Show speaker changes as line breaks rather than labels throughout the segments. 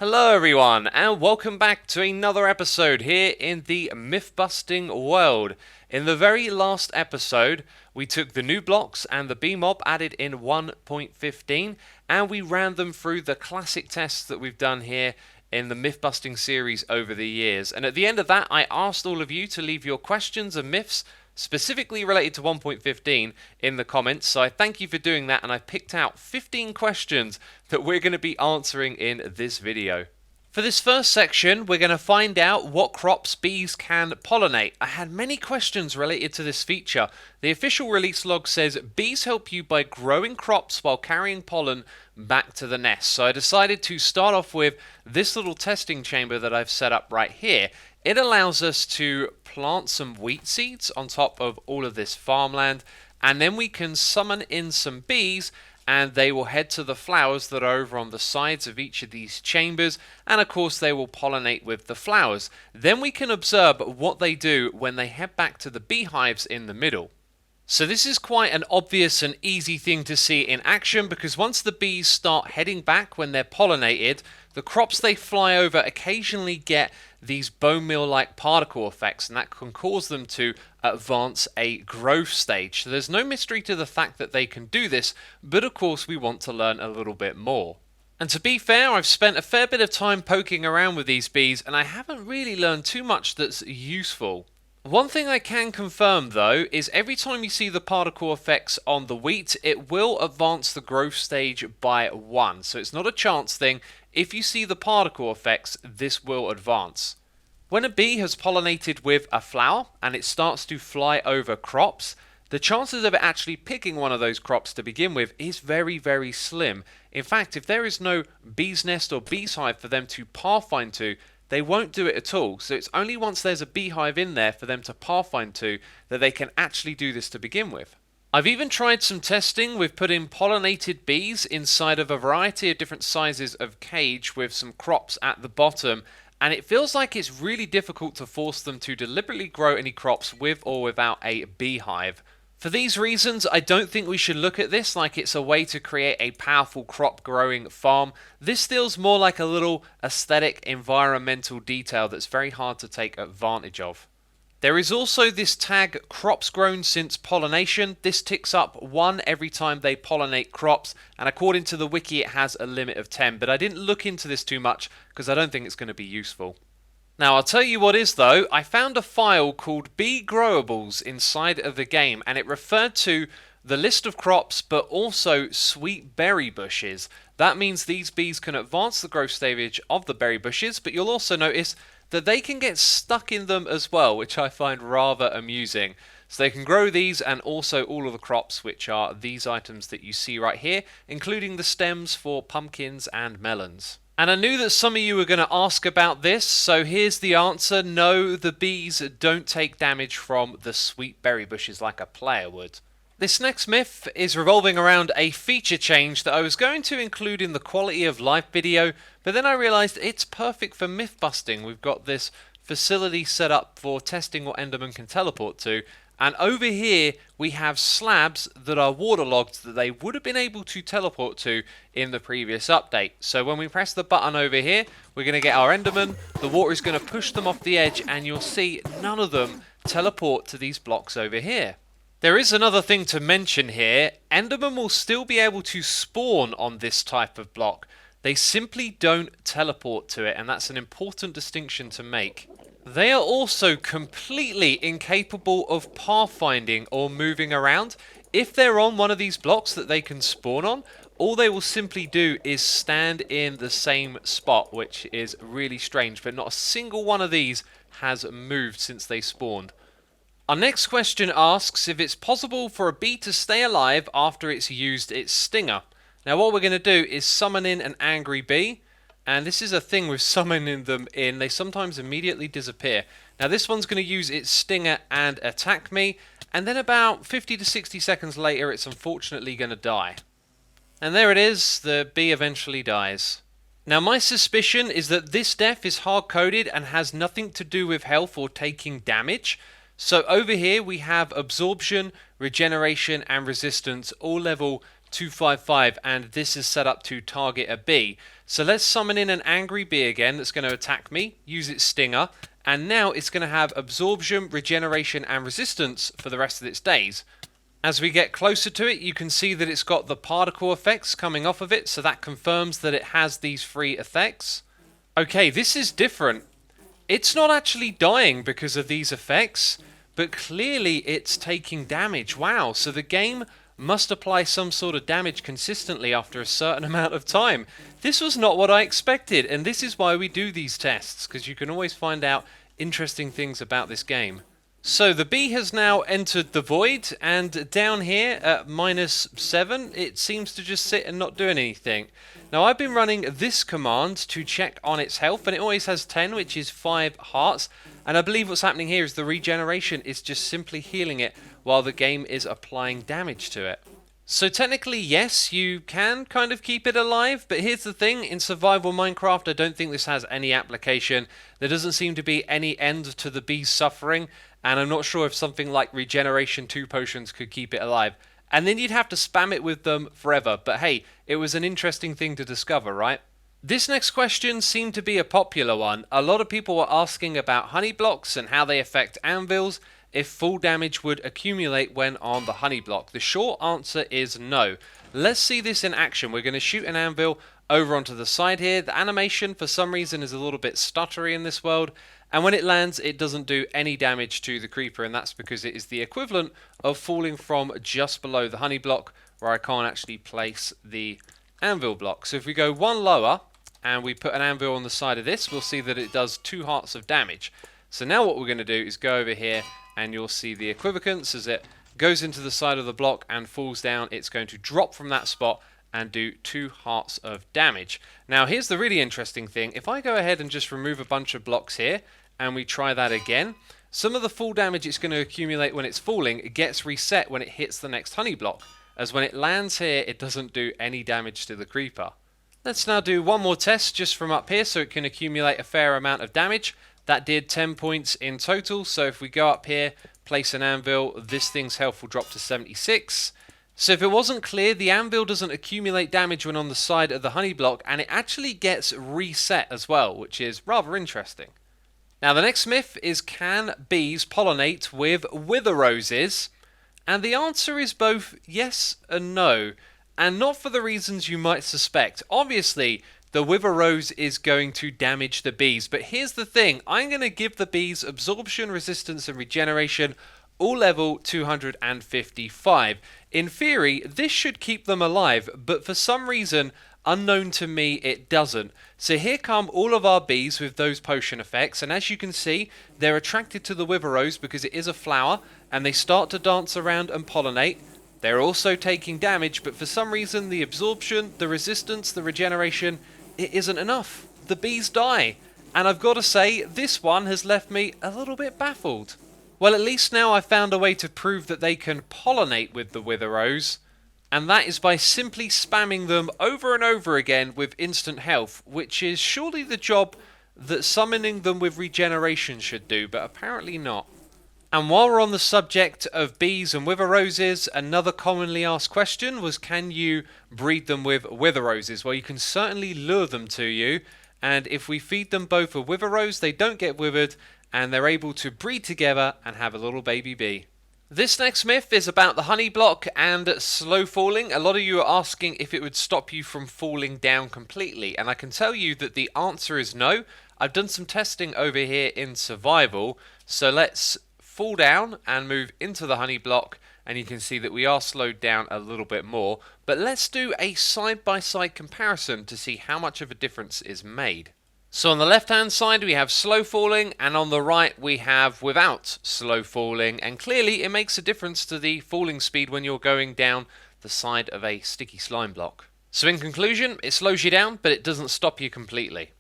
Hello everyone, and welcome back to another episode here in the myth-busting world. In the very last episode, we took the new blocks and the bee mob added in 1.15, and we ran them through the classic tests that we've done here in the myth-busting series over the years. And at the end of that, I asked all of you to leave your questions and myths specifically related to 1.15 in the comments, so I thank you for doing that, and I picked out 15 questions that we're going to be answering in this video. For this first section, we're going to find out what crops bees can pollinate. I had many questions related to this feature. The official release log says bees help you by growing crops while carrying pollen back to the nest. So I decided to start off with this little testing chamber that I've set up right here. It allows us to plant some wheat seeds on top of all of this farmland, and then we can summon in some bees and they will head to the flowers that are over on the sides of each of these chambers, and of course they will pollinate with the flowers. Then we can observe what they do when they head back to the beehives in the middle. So this is quite an obvious and easy thing to see in action, because once the bees start heading back when they're pollinated, the crops they fly over occasionally get these bone meal-like particle effects, and that can cause them to advance a growth stage. So there's no mystery to the fact that they can do this, but of course we want to learn a little bit more. And to be fair, I've spent a fair bit of time poking around with these bees, and I haven't really learned too much that's useful. One thing I can confirm though is every time you see the particle effects on the wheat, it will advance the growth stage by 1. So it's not a chance thing. If you see the particle effects, this will advance. When a bee has pollinated with a flower and it starts to fly over crops, the chances of it actually picking one of those crops to begin with is very, very slim. In fact, if there is no bee's nest or bee's hive for them to pathfind to, they won't do it at all. So it's only once there's a beehive in there for them to pathfind to that they can actually do this to begin with. I've even tried some testing with putting pollinated bees inside of a variety of different sizes of cage with some crops at the bottom, and it feels like it's really difficult to force them to deliberately grow any crops with or without a beehive. For these reasons, I don't think we should look at this like it's a way to create a powerful crop growing farm. This feels more like a little aesthetic environmental detail that's very hard to take advantage of. There is also this tag, crops grown since pollination. This ticks up 1 every time they pollinate crops, and according to the wiki it has a limit of 10, but I didn't look into this too much because I don't think it's going to be useful. Now I'll tell you what is though, I found a file called bee growables inside of the game, and it referred to the list of crops but also sweet berry bushes. That means these bees can advance the growth stage of the berry bushes, but you'll also notice that they can get stuck in them as well, which I find rather amusing. So they can grow these and also all of the crops, which are these items that you see right here, including the stems for pumpkins and melons. And I knew that some of you were going to ask about this, so here's the answer. No, the bees don't take damage from the sweet berry bushes like a player would. This next myth is revolving around a feature change that I was going to include in the quality of life video, but then I realized it's perfect for myth busting. We've got this facility set up for testing what Enderman can teleport to, and over here we have slabs that are waterlogged that they would have been able to teleport to in the previous update. So when we press the button over here, we're going to get our Enderman, the water is going to push them off the edge, and you'll see none of them teleport to these blocks over here. There is another thing to mention here. Enderman will still be able to spawn on this type of block. They simply don't teleport to it, and that's an important distinction to make. They are also completely incapable of pathfinding or moving around. If they're on one of these blocks that they can spawn on, all they will simply do is stand in the same spot, which is really strange, but not a single one of these has moved since they spawned. Our next question asks if it's possible for a bee to stay alive after it's used its stinger. Now what we're going to do is summon in an angry bee, and this is a thing with summoning them in, they sometimes immediately disappear. Now this one's going to use its stinger and attack me, and then about 50 to 60 seconds later it's unfortunately going to die. And there it is, the bee eventually dies. Now my suspicion is that this death is hard-coded and has nothing to do with health or taking damage. So over here we have absorption, regeneration and resistance all level 255, and this is set up to target a bee. So let's summon in an angry bee again that's going to attack me, use its stinger, and now it's going to have absorption, regeneration, and resistance for the rest of its days. As we get closer to it, you can see that it's got the particle effects coming off of it, so that confirms that it has these 3 effects. Okay, this is different. It's not actually dying because of these effects, but clearly it's taking damage. Wow, so the game must apply some sort of damage consistently after a certain amount of time. This was not what I expected, and this is why we do these tests, because you can always find out interesting things about this game. So the bee has now entered the void, and down here at -7, it seems to just sit and not do anything. Now I've been running this command to check on its health, and it always has 10, which is 5 hearts. And I believe what's happening here is the regeneration is just simply healing it while the game is applying damage to it. So technically, yes, you can kind of keep it alive, but here's the thing, in survival Minecraft, I don't think this has any application. There doesn't seem to be any end to the bee's suffering, and I'm not sure if something like regeneration 2 potions could keep it alive. And then you'd have to spam it with them forever, but hey, it was an interesting thing to discover, right? This next question seemed to be a popular one. A lot of people were asking about honey blocks and how they affect anvils, if full damage would accumulate when on the honey block. The short answer is no. Let's see this in action. We're going to shoot an anvil over onto the side here. The animation for some reason is a little bit stuttery in this world, and when it lands it doesn't do any damage to the creeper, and that's because it is the equivalent of falling from just below the honey block where I can't actually place the anvil block. So if we go 1 lower and we put an anvil on the side of this, we'll see that it does 2 hearts of damage. So now what we're going to do is go over here, and you'll see the equivocance as it goes into the side of the block and falls down. It's going to drop from that spot and do 2 hearts of damage. Now here's the really interesting thing. If I go ahead and just remove a bunch of blocks here and we try that again, some of the full damage it's going to accumulate when it's falling, it gets reset when it hits the next honey block, as when it lands here it doesn't do any damage to the creeper. Let's now do one more test just from up here so it can accumulate a fair amount of damage. That did 10 points in total, so if we go up here, place an anvil, this thing's health will drop to 76. So if it wasn't clear, the anvil doesn't accumulate damage when on the side of the honey block, and it actually gets reset as well, which is rather interesting. Now the next myth is, can bees pollinate with wither roses? And the answer is both yes and no, and not for the reasons you might suspect. Obviously, the wither rose is going to damage the bees, but here's the thing, I'm going to give the bees absorption, resistance and regeneration all level 255. In theory, this should keep them alive, but for some reason, unknown to me, it doesn't. So here come all of our bees with those potion effects, and as you can see, they're attracted to the wither rose because it is a flower, and they start to dance around and pollinate. They're also taking damage, but for some reason, the absorption, the resistance, the regeneration, it isn't enough. The bees die. And I've got to say, this one has left me a little bit baffled. Well, at least now I've found a way to prove that they can pollinate with the wither rose, and that is by simply spamming them over and over again with instant health, which is surely the job that summoning them with regeneration should do, but apparently not. And while we're on the subject of bees and wither roses, another commonly asked question was, can you breed them with wither roses? Well, you can certainly lure them to you, and if we feed them both a wither rose, they don't get withered, and they're able to breed together and have a little baby bee. This next myth is about the honey block and slow falling. A lot of you are asking if it would stop you from falling down completely, and I can tell you that the answer is no. I've done some testing over here in survival, so let's fall down and move into the honey block, and you can see that we are slowed down a little bit more. But let's do a side-by-side comparison to see how much of a difference is made. So on the left hand side we have slow falling, and on the right we have without slow falling, and clearly it makes a difference to the falling speed when you're going down the side of a sticky slime block. So in conclusion, it slows you down, but it doesn't stop you completely.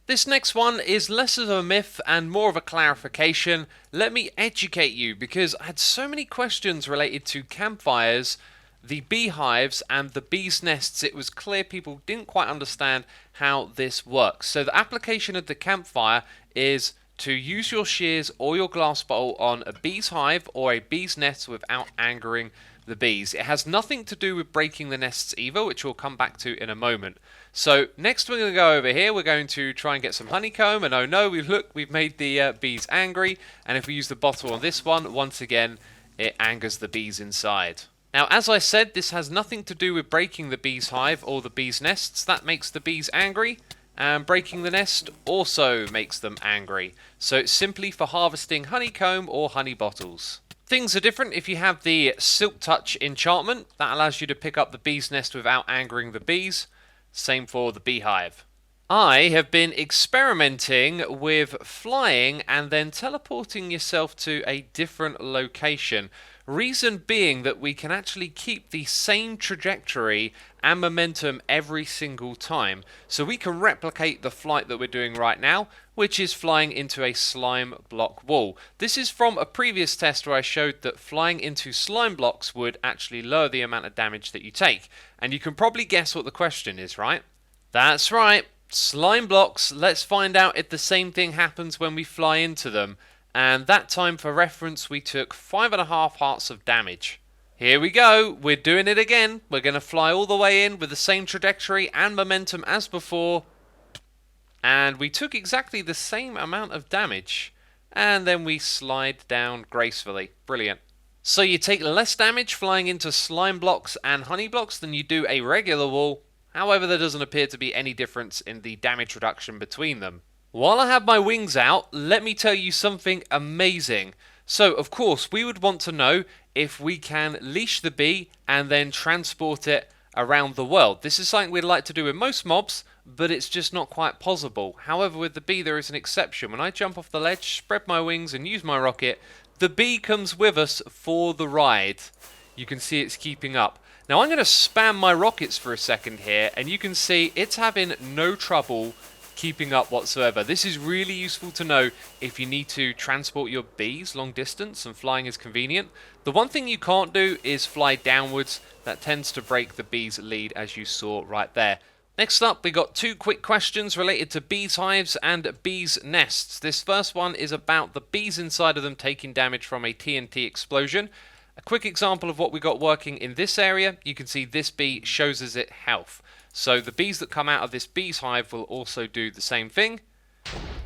This next one is less of a myth and more of a clarification. Let me educate you, because I had so many questions related to campfires, the beehives and the bees' nests. It was clear people didn't quite understand how this works. So the application of the campfire is to use your shears or your glass bottle on a bee's hive or a bee's nest without angering the bees. It has nothing to do with breaking the nests either, which we'll come back to in a moment. So next we're going to go over here, we're going to try and get some honeycomb, and oh no, we've made the bees angry, and if we use the bottle on this one, once again, it angers the bees inside. Now, as I said, this has nothing to do with breaking the bees' hive or the bees' nests. That makes the bees angry, and breaking the nest also makes them angry. So it's simply for harvesting honeycomb or honey bottles. Things are different if you have the Silk Touch enchantment. That allows you to pick up the bees' nest without angering the bees. Same for the beehive. I have been experimenting with flying and then teleporting yourself to a different location. Reason being that we can actually keep the same trajectory and momentum every single time. So we can replicate the flight that we're doing right now, which is flying into a slime block wall. This is from a previous test where I showed that flying into slime blocks would actually lower the amount of damage that you take. And you can probably guess what the question is, right? That's right, slime blocks. Let's find out if the same thing happens when we fly into them. And that time, for reference, we took 5.5 hearts of damage. Here we go, we're doing it again. We're going to fly all the way in with the same trajectory and momentum as before. And we took exactly the same amount of damage. And then we slide down gracefully. Brilliant. So you take less damage flying into slime blocks and honey blocks than you do a regular wall. However, there doesn't appear to be any difference in the damage reduction between them. While I have my wings out, let me tell you something amazing. So, of course, we would want to know if we can leash the bee and then transport it around the world. This is something we'd like to do with most mobs, but it's just not quite possible. However, with the bee there is an exception. When I jump off the ledge, spread my wings and use my rocket, the bee comes with us for the ride. You can see it's keeping up. Now I'm going to spam my rockets for a second here, and you can see it's having no trouble keeping up whatsoever. This is really useful to know if you need to transport your bees long distance and flying is convenient. The one thing you can't do is fly downwards. That tends to break the bee's lead, as you saw right there. Next up, we got 2 quick questions related to bees' hives and bees' nests. This first one is about the bees inside of them taking damage from a TNT explosion. A quick example of what we got working in this area. You can see this bee shows us it health. So the bees that come out of this bee's hive will also do the same thing.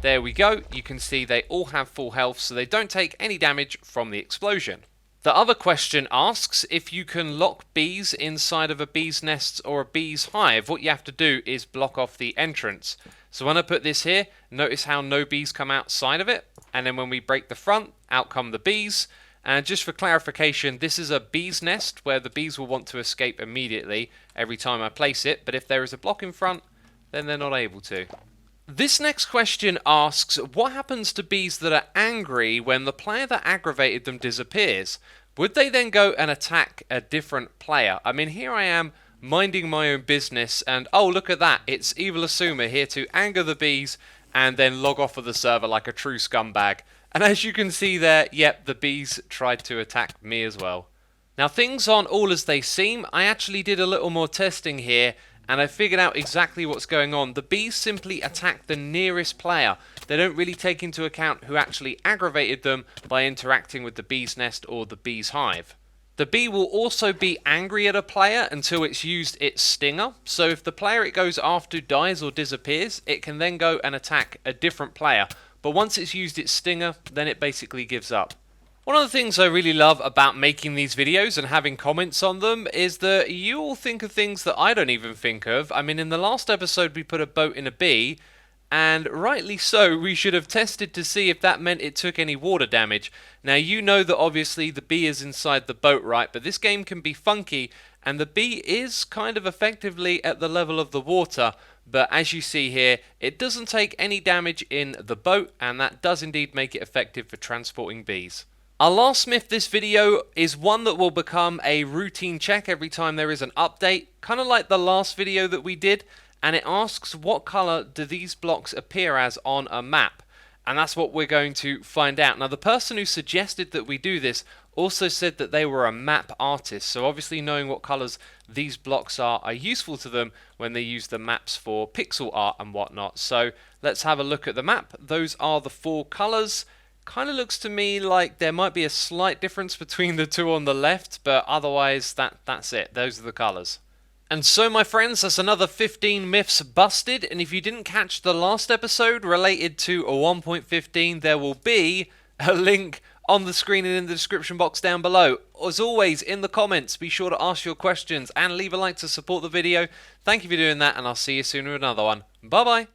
There we go. You can see they all have full health, so they don't take any damage from the explosion. The other question asks if you can lock bees inside of a bee's nest or a bee's hive. What you have to do is block off the entrance. So when I put this here, notice how no bees come outside of it. And then when we break the front, out come the bees. And just for clarification, this is a bee's nest where the bees will want to escape immediately every time I place it, but if there is a block in front, then they're not able to. This next question asks, what happens to bees that are angry when the player that aggravated them disappears? Would they then go and attack a different player? I mean, here I am minding my own business, and oh, look at that, it's Evil Asuma here to anger the bees and then log off of the server like a true scumbag. And as you can see there, yep, the bees tried to attack me as well. Now, things aren't all as they seem. I actually did a little more testing here, and I figured out exactly what's going on. The bees simply attack the nearest player. They don't really take into account who actually aggravated them by interacting with the bee's nest or the bee's hive. The bee will also be angry at a player until it's used its stinger. So if the player it goes after dies or disappears, it can then go and attack a different player. But once it's used its stinger, then it basically gives up. One of the things I really love about making these videos and having comments on them is that you all think of things that I don't even think of. I mean, in the last episode we put a boat in a bee, and rightly so, we should have tested to see if that meant it took any water damage. Now, you know that obviously the bee is inside the boat, right? But this game can be funky, and the bee is kind of effectively at the level of the water. But as you see here, it doesn't take any damage in the boat, and that does indeed make it effective for transporting bees. Our last myth this video is one that will become a routine check every time there is an update, kind of like the last video that we did, and it asks what color do these blocks appear as on a map, and that's what we're going to find out. Now, the person who suggested that we do this also said that they were a map artist, so obviously knowing what colors these blocks are useful to them when they use the maps for pixel art and whatnot. So let's have a look at the map. Those are the 4 colors. Kind of looks to me like there might be a slight difference between the two on the left, but otherwise that's it. Those are the colours. And so, my friends, that's another 15 myths busted. And if you didn't catch the last episode related to a 1.15, there will be a link on the screen and in the description box down below. As always, in the comments, be sure to ask your questions and leave a like to support the video. Thank you for doing that, and I'll see you soon with another one. Bye bye.